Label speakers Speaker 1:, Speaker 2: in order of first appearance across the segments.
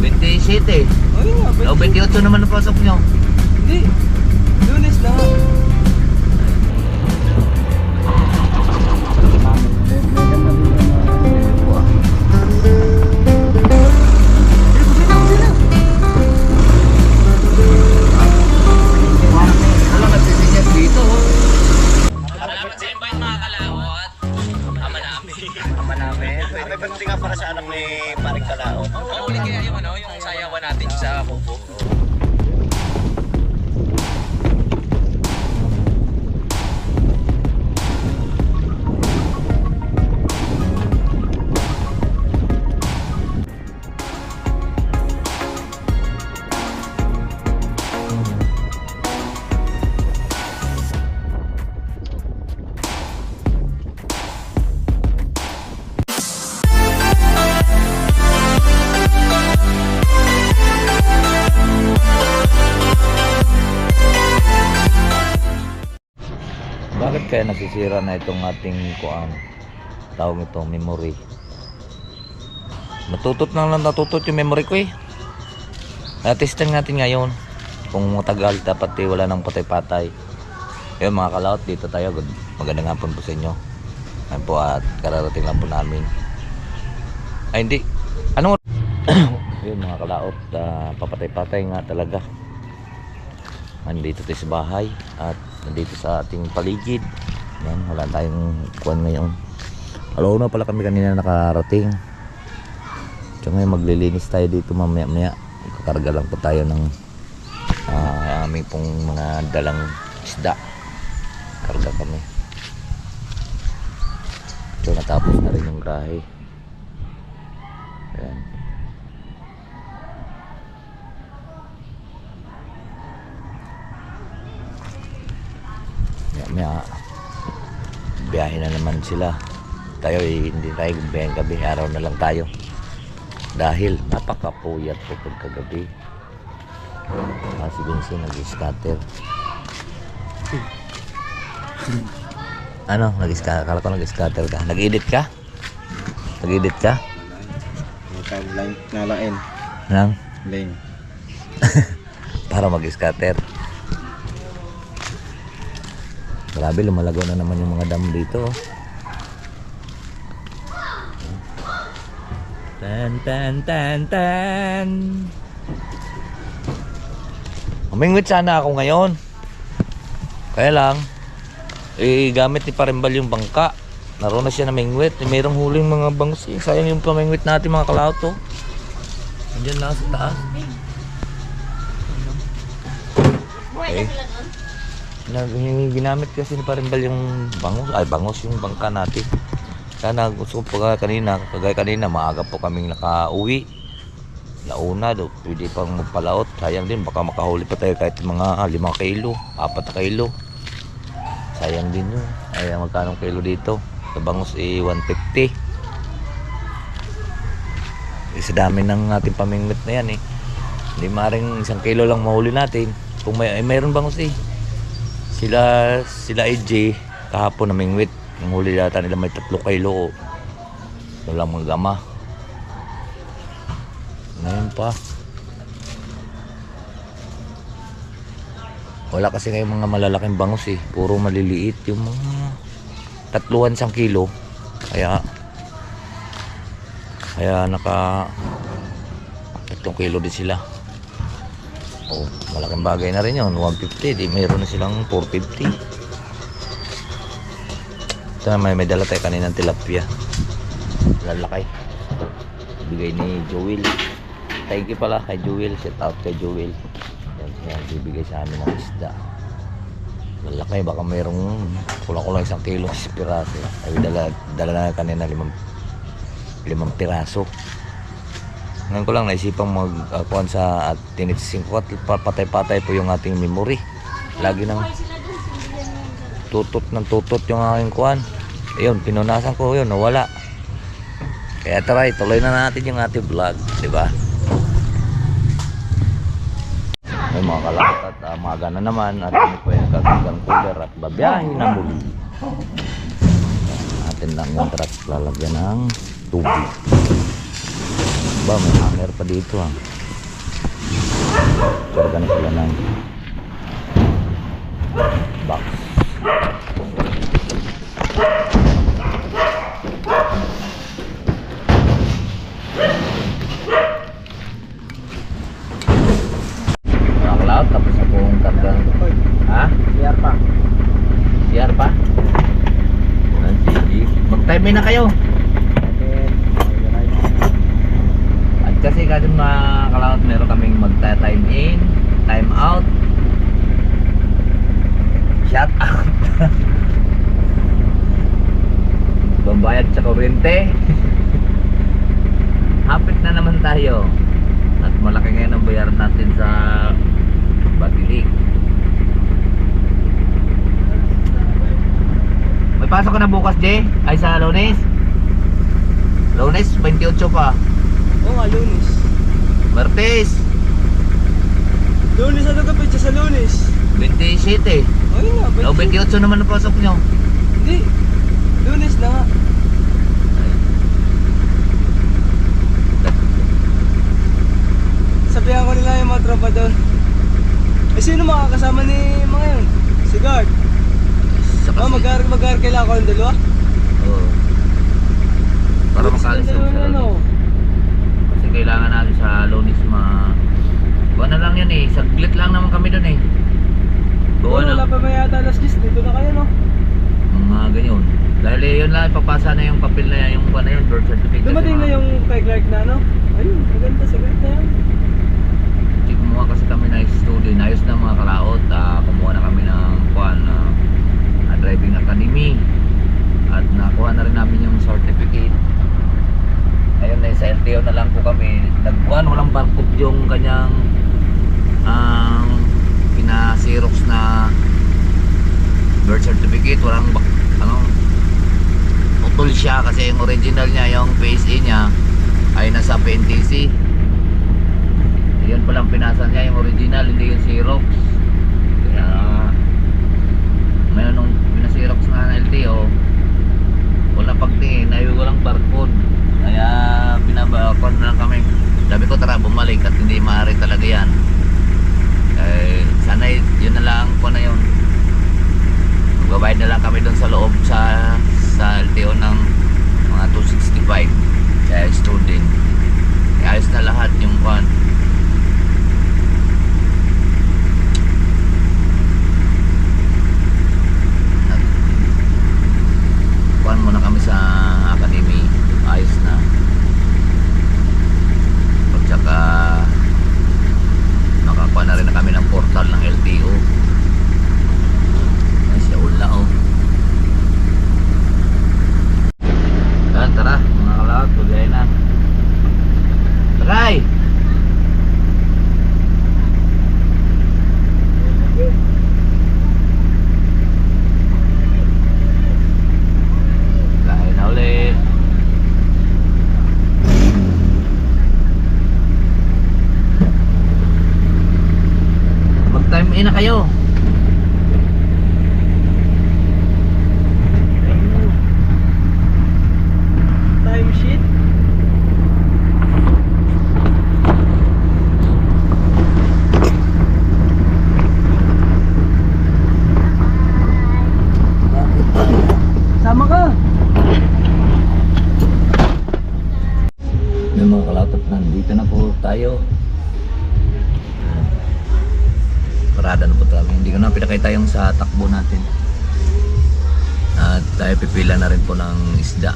Speaker 1: 27.
Speaker 2: Ay nga,
Speaker 1: O, 28 naman ang pasok nyo.
Speaker 2: Hindi. Lunes na.
Speaker 1: Alam, nagsisinyan dito.
Speaker 3: Salamat sa invite mga kalaot. Ama namin.
Speaker 1: Ama namin.
Speaker 4: May pagdating nga para sa anak ni Paring Kalaot.
Speaker 3: Uli kaya yung ano, yung sayawan natin sa kubo.
Speaker 1: Bakit kaya nasisira na itong ating kuan? Tawag ito, memory. Natutot yung memory ko eh. Testing natin ngayon. Kung matagal, dapat wala nang patay-patay. Ayun mga kalaot, dito tayo. Magandang hapon po sa inyo. Ayun po at kararating lang po namin. Ay hindi. Ano? Ayun mga kalaot, papatay-patay nga talaga. Nandito tayo sa bahay at nandito sa ating paligid. Yan, wala tayong kuwan ngayon. Alaw na pala kami kanina nakarating. So ngayon maglilinis tayo dito mamaya-maya. Kakarga lang po tayo ng aming pong mga dalang isda. Karga kami. So natapos na rin yung grahe. Ayan. Maya biyahe na naman sila. Tayo hindi tayo biyahe gabi, araw na lang tayo dahil napakapuyat po pagkagabi. Si Vincent nag-scatter. Ano? Akala ko nag-scatter ka. Nag-edit ka? Nag-edit ka?
Speaker 4: Nalain.
Speaker 1: Nang?
Speaker 4: Ling.
Speaker 1: Para mag-scatter. Grabe, lumalago na naman yung mga dam dito. Tan tan tan tan. Humingwit sana ako ngayon. Kaya lang gamit ni Parimbal yung bangka. Naroon na siya na mingwit. Mayroong huling mga bangus. Sayang yung pamingwit natin mga kalaot to. Andiyan lang sa taas. Okay. Ginamit kasi ni Parimbal yung bangus yung bangka natin. Sana gusto ko kanina, kagaya kanina maaga po kaming nakauwi. Launa do, pwede pang magpalaot. Sayang din, baka makahuli pa tayo kahit mga 5 kilo, 4 kilo. Sayang din yun. Ay magkano kilo dito? Sa bangus 150. Sa dami ng ating pamingwit na yan eh. Hindi maring 1 kilo lang mahuli natin. Kung mayroon bangus eh. Sila AJ kahapon na mingwit. Ang huli yata nila may 3 kilo. Wala mga gama. Ngayon pa. Wala kasi ngayong mga malalaking bangus eh. Puro maliliit. Yung mga 3 1 kilo. Kaya naka 3 kilo din sila. Oh, malaking bagay na rin yun. 150. Di mayroon na silang 450. Ito na may dala tayo kanina ng tilapia. Lalakay. Bigay ni Joel. Thank you pala kay Joel. Shout out kay Joel. Yan, bibigay sa amin ng isda. Lalakay. Baka mayroong kulang-kulang 1 kilo piraso. Ay dala na kanina 5 piraso. Ngayon ko lang naisipang magkuhan sa at tinitsing ko at patay-patay po yung ating memory. Lagi nang tutot yung aking kuhan. Ayun, pinunasan ko yun, nawala. Kaya try, tuloy na natin yung ating vlog, di ba? Ay mga kalakot at maaga na naman at kami po yung kagagang cooler at babiyahin na muli. Atin lang yung truck lalagyan ng tubig. Ba, may hanger pa dito ah. Karga na sila ng box. Mga cloud, tapos na pong kargang. Ha?
Speaker 2: CR pa.
Speaker 1: CR pa? Mag-time na kayo. At kasi kasi mga kalaot, meron kaming magta-time in, time out, shut out. Bambayad sa kuryente. Hapit na naman tayo. At malaki ngayon ang bayaran natin sa Batilik. May pasok ka na bukas, Jay? Ay, sa Lunes? Lunes, 28 pa.
Speaker 2: Oo nga, Lunes.
Speaker 1: Martes,
Speaker 2: Lunes, ano ka pizza sa Lunes?
Speaker 1: 27.
Speaker 2: Ayun nga,
Speaker 1: O, 28 naman ang pasok nyo.
Speaker 2: Hindi. Lunes na nga. Sabihan ko nila yung mga tropa doon. Eh, sino makakasama ni mga yun? Si Guard.
Speaker 1: Saka
Speaker 2: Mag-guard kailangan ko ng dalawa?
Speaker 1: Oo. Para makalis
Speaker 2: Sino
Speaker 1: sa
Speaker 2: dalawa,
Speaker 1: Lunes. Kasi kailangan natin sa Lunes Buwan na lang yan eh. Saglit lang naman kami doon eh. Buwan
Speaker 2: Wala
Speaker 1: na.
Speaker 2: pa ba yata alas 10? Dito na kayo, no?
Speaker 1: Mga ganyan. Dahil yun lang, ipapasa na yung papel na yung buwan na yun, birth certificate.
Speaker 2: Dumating na yung kay Clark na, no? Ayun, maganda, saglit na yan.
Speaker 1: Kumuha kasi kami na studio, inayos na mga kalaot. Kumuha na kami ng driving academy. At nakuha na rin namin yung certificate. Ayun na, sa LTO na lang po kami. Walang barcode yung kanyang pina-xerox na birth certificate. Walang putol siya kasi yung original niya, yung PSA niya ay nasa PNTC. Yun palang pinasa niya, yung original, hindi yung xerox. Kaya mayroon nung pina-xerox na LTO, walang pagtingin, ay walang barcode. Kaya pinabakon na lang kami. Sabi ko tara bumalik at hindi maaari talaga yan. Sana yun na lang po na yun. Magbabayad na lang kami doon sa loob sa LTO ng mga 265 sa student. Ayos na lahat yung kwan. Kuhan muna kami sa academy, ayos na. Pagtsaka nakakuha na rin na kami ng portal ng LTO. Ay siya ula oh. Tara mga kalawat, tuloy na. Taray! Lahay na ulit. Mag-time in na kayo.
Speaker 2: Time sheet. Sama ka.
Speaker 1: Yung mga kalawat, nandito na po tayo. Parada na po tayo. Hindi ko na pinakita yung sa takbo natin. At tayo pipila na rin po ng isda.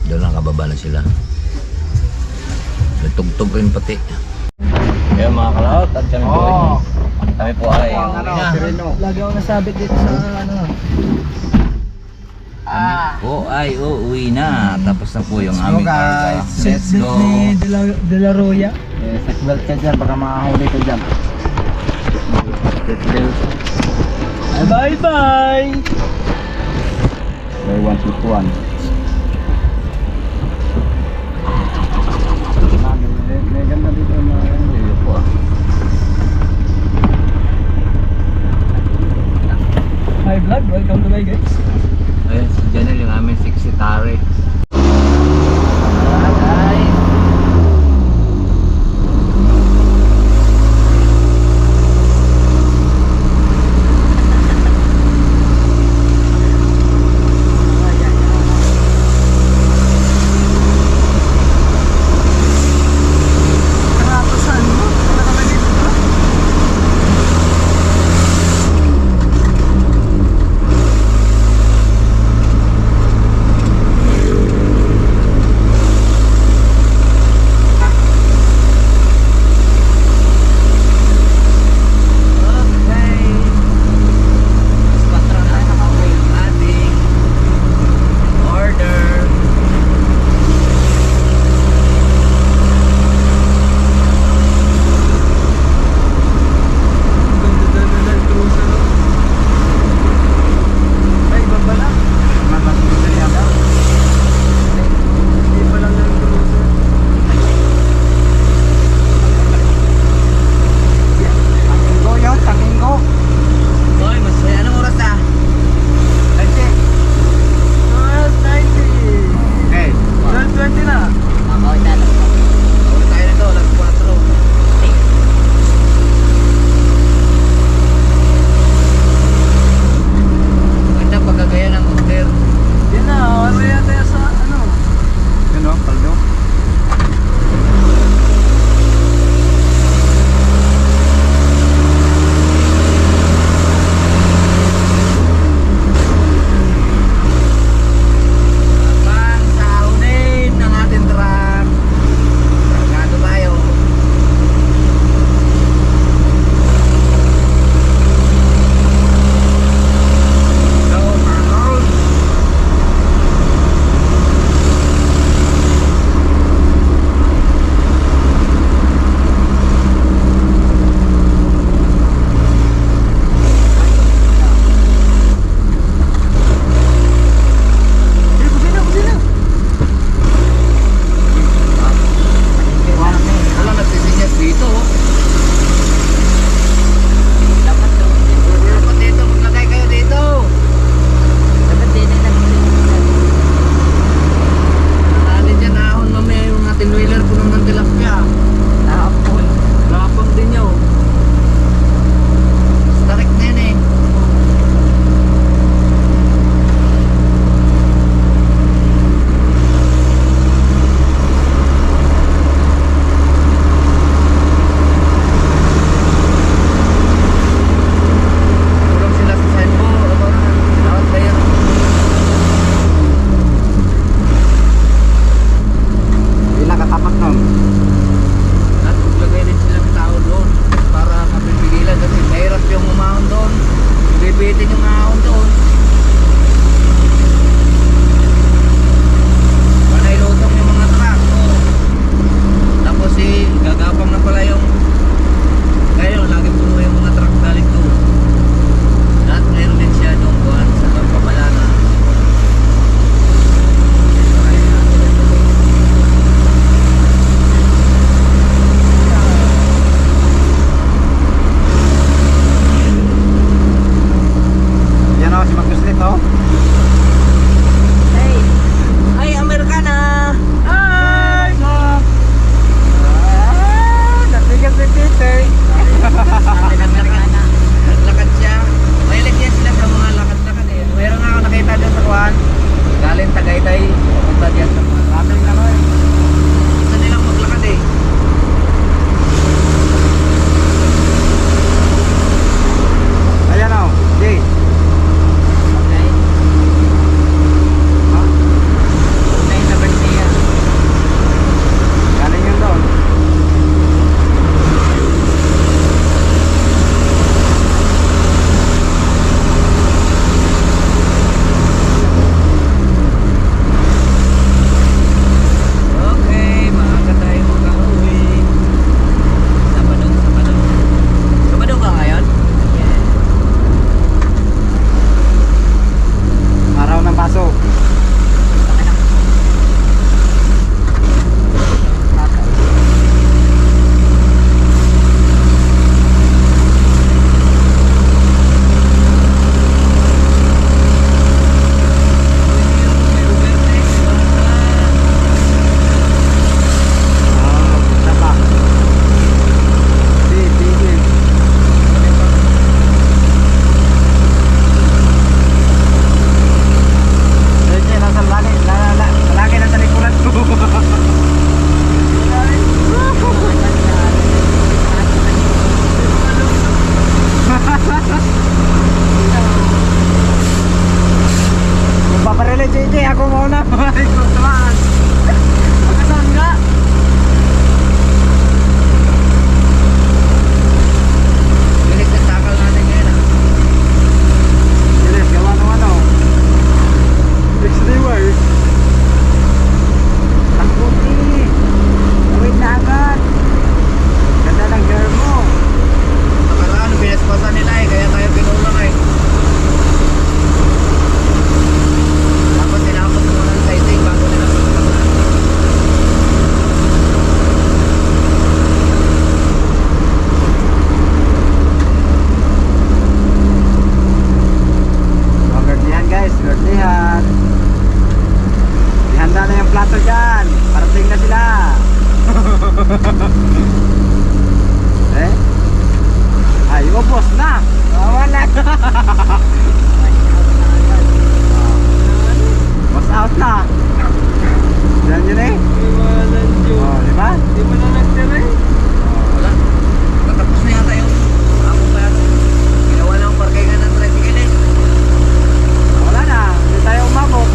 Speaker 1: Doon lang kababa na sila. Nagtugtog rin pati. Ayan mga kalawat, at kami po kami po ay
Speaker 2: Lagi ako nasabit dito sa ano.
Speaker 1: kami po ay uuwi na. Tapos na po yung aming karga. Let's go.
Speaker 2: De La Roya.
Speaker 4: Seatbelt ka dyan, baka makahuli ka dyan.
Speaker 2: Bye bye.
Speaker 4: May 1 to 1. May ganda dito na
Speaker 1: Dito po ah.
Speaker 2: Hi vlog, welcome to my guys.
Speaker 1: Ayun, si Janelle yung aming
Speaker 4: yun eh.
Speaker 2: Iwanan yun.
Speaker 4: Oh, di ba?
Speaker 2: Hindi mo na nagtira eh.
Speaker 1: Wala. Natapos na yata yun. Ako pa yata. Ginawa lang ang parkingan ng tricycle eh.
Speaker 4: Wala na, hindi tayo umabot.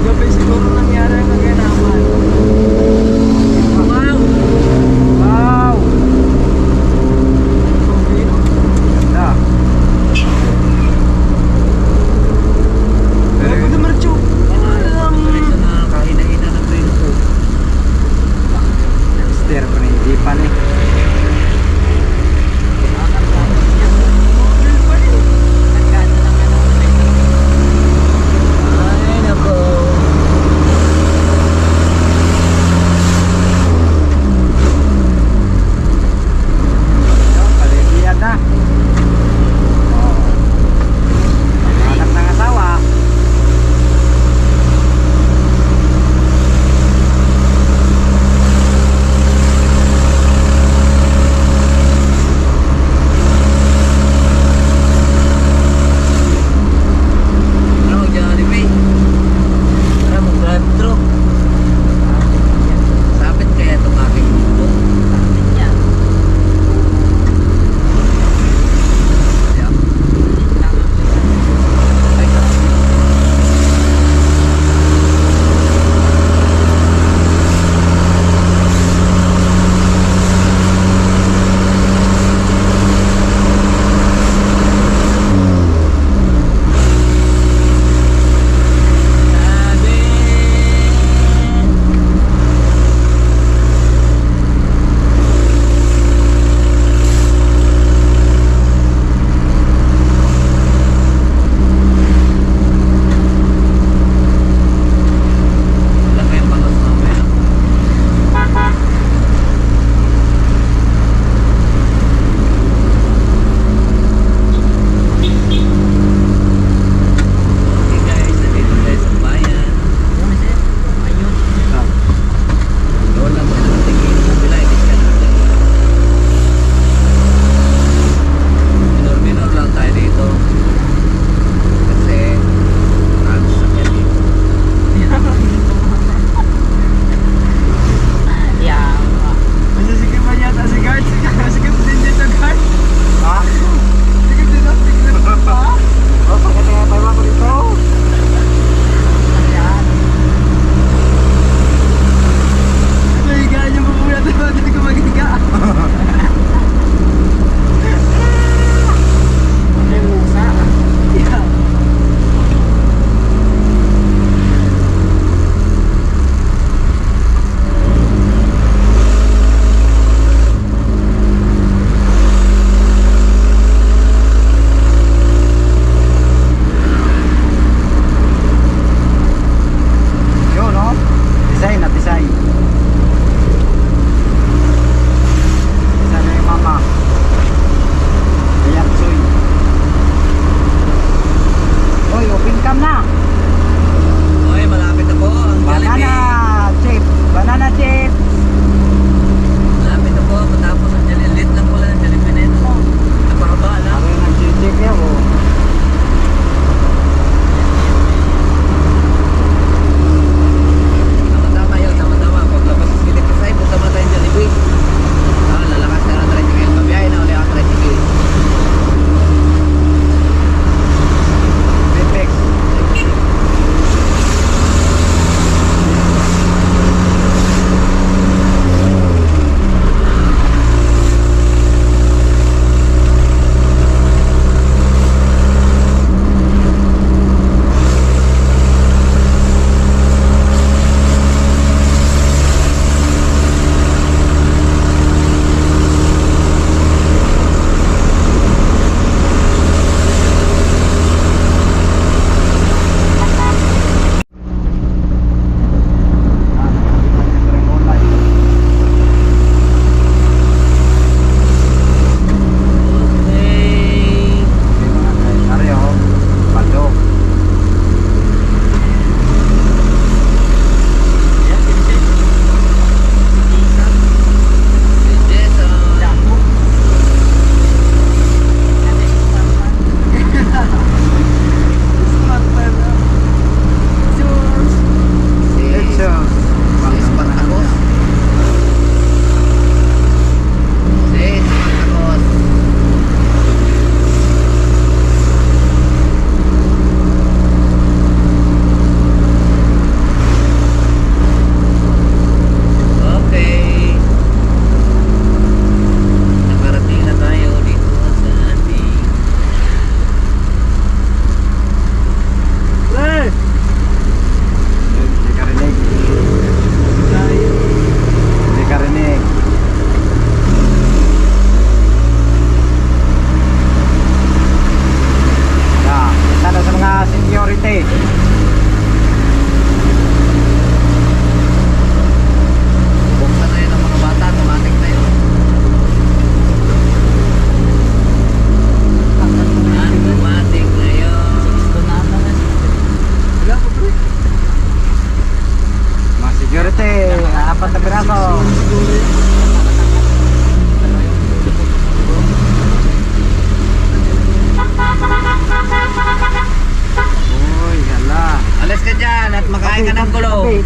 Speaker 2: Gabi siguro nangyari ang kaganaman.
Speaker 1: Wow!
Speaker 4: Wow! Ganda.
Speaker 2: Ano po naman, Chu?
Speaker 1: Diretso na kahina-hina ng train ko.
Speaker 4: Steer ko na hindi pa ni.
Speaker 1: Ay, nako.
Speaker 4: Yung paligyan na. Oh. Anak ng asawa.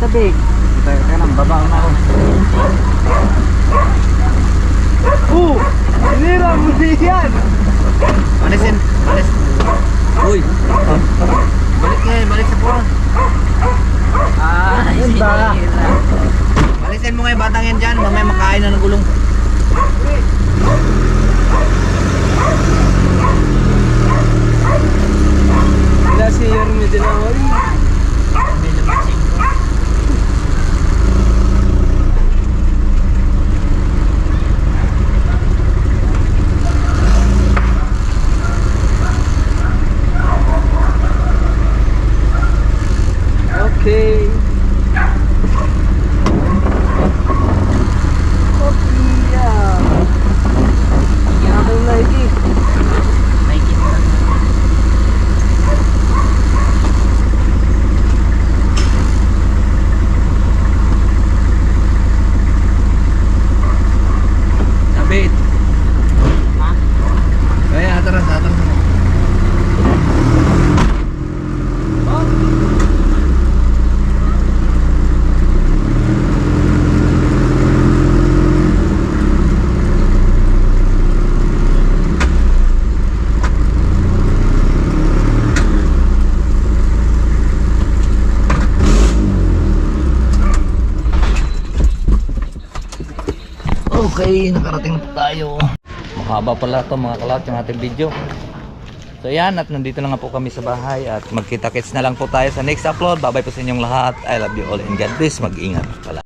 Speaker 4: tabi. Tayo ka nang baba na ako.
Speaker 2: Sinira mo yan!
Speaker 1: Alisin. Alis. Uy. Balik nga, balik sa puwan.
Speaker 2: Yun ba?
Speaker 1: Alisin mo nga yung batang yan dyan. Mamaya makain na ng gulong.
Speaker 2: Wala si Yorme din ako. Okay.
Speaker 1: Sabit. Kaya atras mo. Okay, nakarating tayo. Mahaba pala to mga kalawat yung ating video. So yan, at nandito na nga po kami sa bahay at magkita-kits na lang po tayo sa next upload. Bye bye po sa inyong lahat. I love you all and God bless. Mag-ingat pala.